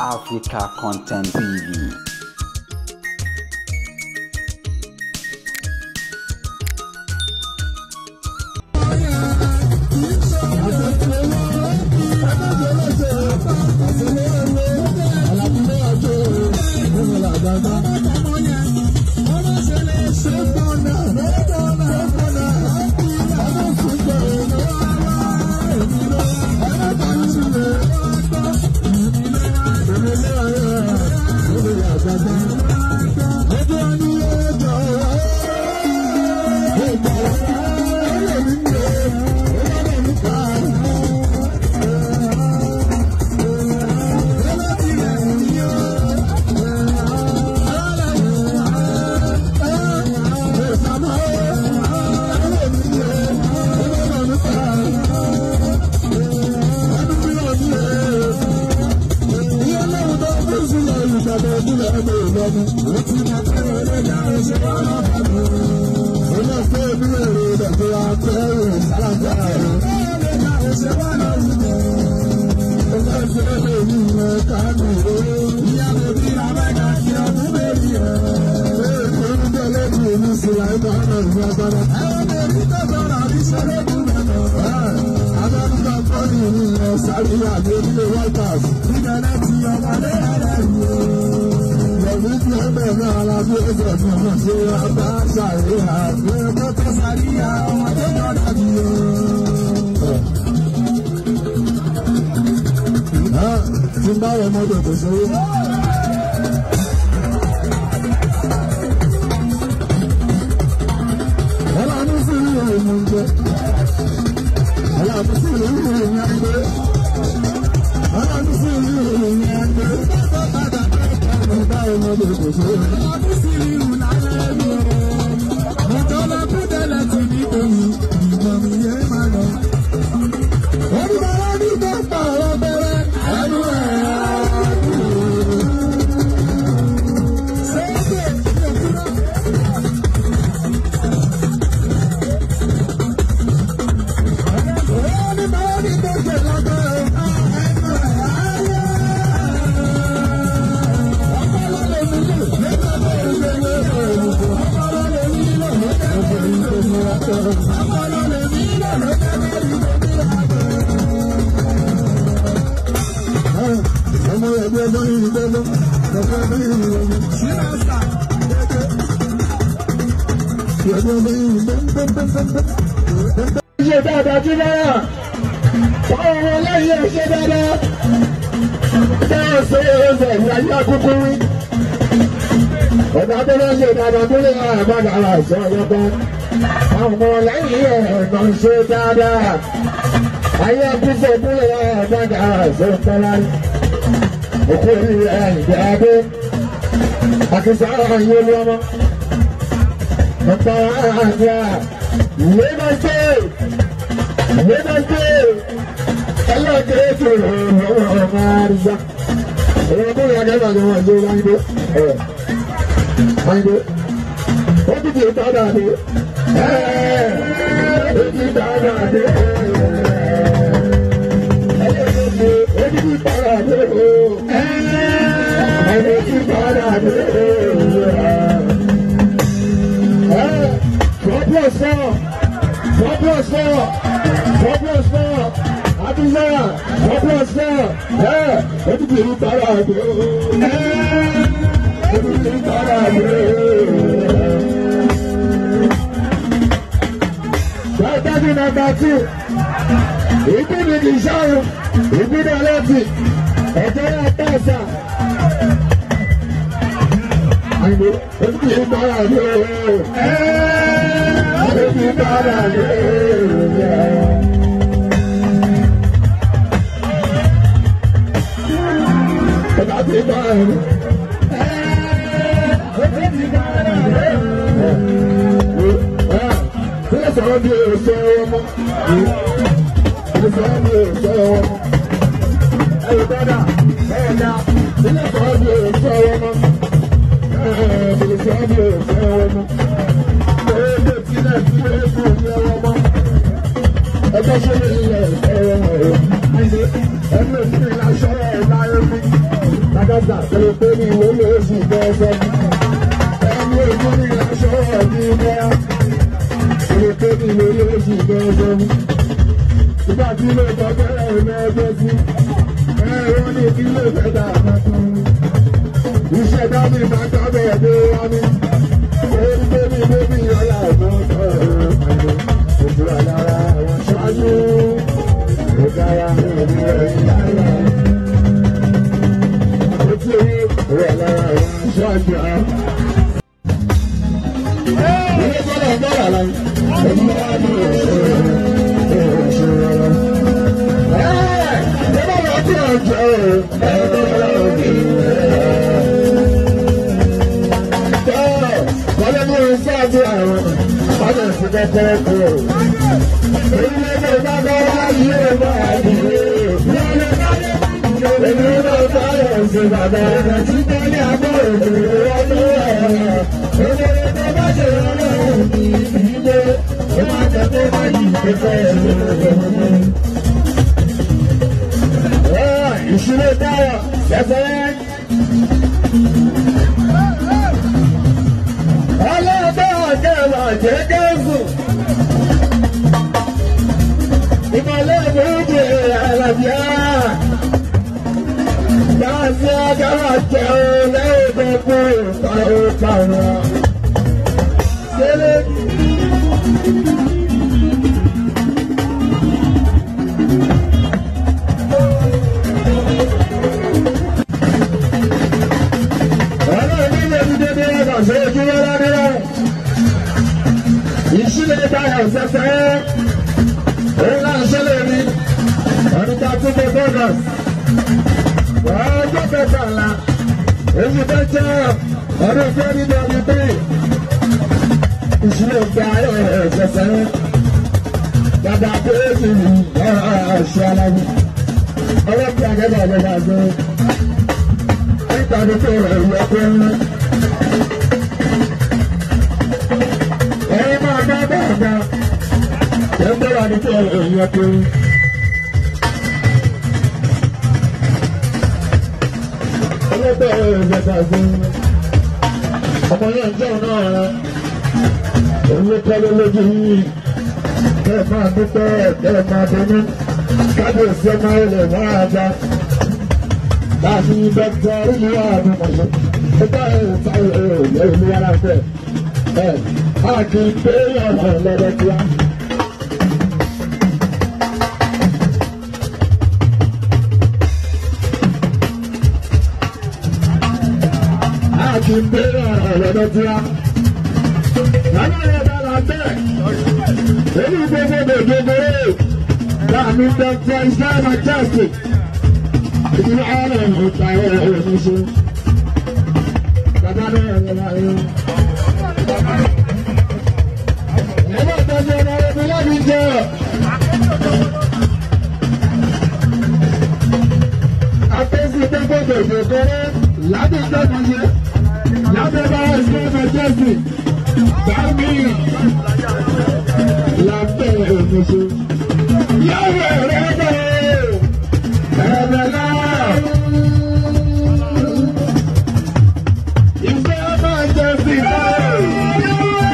Africa Content TV. Everything I show, kásá pẹ̀lú pé ní ìwé lóṣù bẹ́ẹ̀ ẹni ojú ní aṣọ ọ̀dí bẹ́ẹ̀ pẹ̀lú pé ní ìwé lóṣù bẹ́ẹ̀ nígbà tí ilé ìtọ́ bẹ̀rẹ̀ ẹgbẹ́ sí wọ́n ní kí ilé ìfẹ́ dà tuntun iṣẹ́ dábì máa tọ́ bẹ̀rẹ̀ dé wá ní orí bébí bébí ọ̀la ọ̀gbọ́n òṣùwà lára àwọn ṣáájú ìdára ìrìn rẹ̀ ìdára àpótí orí rẹ̀ lára àwọn ṣáájú àwọn. ilé bọ́lá bọ́lá la ẹni wá ní òṣèré rẹ̀. ẹ bá wà tí wọ́n jẹ́ wọ́n mú ìsáàbí àwọn ọ̀nà ìsìnkẹ́kẹ́ kúrò. orílẹ̀-èdè ìgbàgbọ́ láyé ọgbà àdìyẹ. èmi náà sáré ọ̀sẹ̀ bàbá rẹ̀ tí kò ní àbọ̀ òṣèré ọdún ẹ̀rọ. òṣèré tó bá ṣe rọrùn òbí ìdílé ó máa tẹ̀tẹ̀ báyìí pẹ̀pẹ̀ ẹ̀rọ. ìṣúná táyọ̀ ṣẹ̀fẹ̀. Jẹ́ Gẹ́sù. Ìmọ̀lẹ́ méjì àlàbíà. Dáàsì agáwà jẹun lẹ́yìn gbogbo ìpàrọ̀. Ṣẹlẹ̀. Ọlọ́run ní ilé ti dédé ẹ̀kọ́ sí ojú lọ́lá nílẹ̀. Ìṣílẹ̀ dáhà ṣẹ̀ṣẹ̀ òun náà ṣẹlẹ̀ ní ọdún tó tún bẹ bọ́ọ̀dọ̀s ọjọ́ kẹtàlá oṣù kẹjọ ọdún 2023 ìṣílẹ̀ dáhà ṣẹ̀ṣẹ̀ dada péjì ọ̀ṣọ́ aláwọ̀ ọlọ́pàá akẹ́kọ̀ọ́ ọ̀gbọ̀n àgbẹ̀ nípa tó tó rẹ̀ yọkọ̀ ńlá. Ẹgbẹ́ wa ní kí ẹ̀yìn ẹ̀kọ́. Ọlọ́pàá ẹ̀yẹ̀dá fún ọmọ yẹn jẹun náà rẹ̀. Òun ló kọ́ lójú yìí. Bẹ́ẹ̀ máa dúpẹ́ bẹ́ẹ̀ máa dunú. Kábíyèsí ọmọ ilẹ̀ máa dá. Láti dọ́kítà ìlú àdúmọ̀ṣẹ́. Ẹgbẹ́ ìta ìlú yàrá fẹ́. A kì í pé ọ̀nà lọ́dọ̀ tí a. A kì í pé ọ̀nà lọ́dọ̀ tí a. Àwọn ọ̀dọ́ la bẹ̀. Èyí gbogbo gbogbo láàmú dọ́kítà Islam Majestic. Ìdílé ọ̀rọ̀ ìta ẹ̀rọ ìṣe. Bàbá náà yẹ láyé. Àtẹ́sí gbogbo gbogbo lábẹ́ ìjọba lábẹ́ bá Islam Majestic bámi lábẹ́ òmùsù. Yàwó rẹ̀ bẹ̀rẹ̀ ẹ̀rẹ̀ náà. Islam Majestic náà.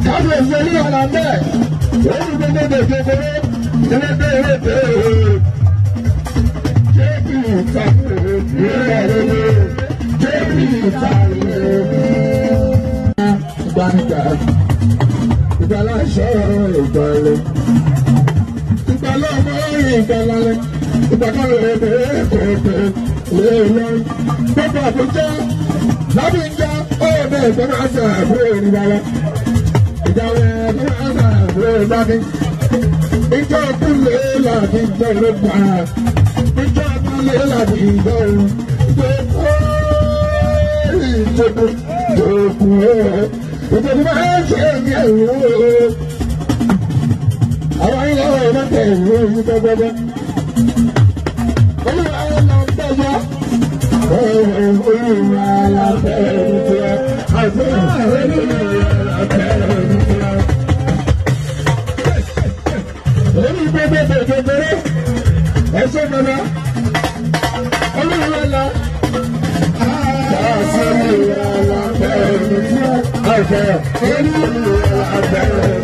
Kábíyèsí ní ọ̀nà bẹ́ẹ̀, òun gbogbo gbogbo ẹlẹ́gbẹ́ ẹlẹ́gbẹ́ jẹ́bi ìta ìrẹ̀lẹ̀ jẹ́bi ìta ìgbàlejò ìgbàláṣọ ìgbàlẹ̀ ìgbàlọ́mọ ìgbàlálẹ̀ ìgbàkọ̀lẹ̀ ẹ̀ẹ́dẹ̀ẹ́dẹ̀ lẹ́ẹ̀lẹ́ gbogbo àbújá lábí ń já ọ̀ọ́dẹ̀ ìgbàlá àṣà àbúrò ìrìnàlẹ̀. Ìjọba àbúrò ìbáni. Ìjọ kúlé láti jẹ́ ìrọ́gbà. Ìjọ kúlé láti ìjọ ìjọba ìjọkùn ẹ̀. Ìjọba máa ń ṣe ẹ̀yẹ ìwò. Àwọn ilé ọ̀rọ̀ mọ́tò ìwé yìí gbẹgbẹgbẹ. Olúwa lọ gbẹjọ. Olúwa lọ gbẹjọ. Àti olúwa lọ gbẹjọ. Orí gbẹgbẹ gbẹgbẹrẹ. Ẹsẹ̀ mọ́nà. Olúwa lọ. Àti olúwa lọ gbẹjọ. Àti olúwa lọ gbẹjọ.